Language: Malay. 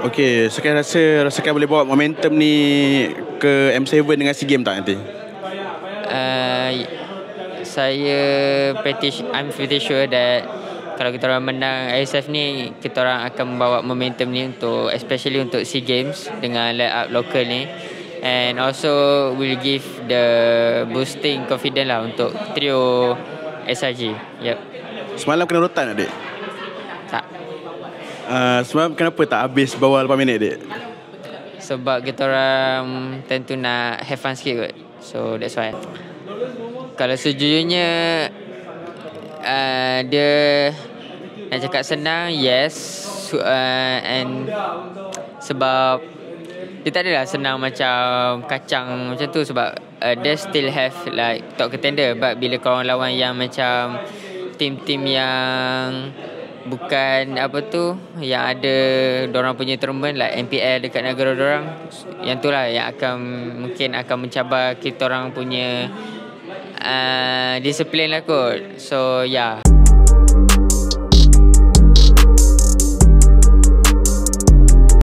Okay, sekarang rasakan boleh bawa momentum ni ke M7 dengan SEA Games tak nanti? I'm pretty sure that kalau kita orang menang ISF ni, kita orang akan membawa momentum ni untuk, especially untuk SEA Games dengan line-up local ni, and also will give the boosting confidence lah untuk trio SRG. Yep. Semalam kena rotan adik? Tak. Semalam kenapa tak habis bawah 8 minit adik? Sebab kita orang tentu nak have fun sikit kot. So that's why. Kalau sejujurnya dia nak cakap senang, yes, and sebab dia tak adalah senang macam kacang macam tu, sebab they still have like top contender, but bila korang lawan yang macam tim-tim yang bukan apa tu, yang ada dorang punya tournament like MPL dekat negara dorang, yang tu lah yang mungkin akan mencabar kita orang punya disiplin lah kot. So yeah.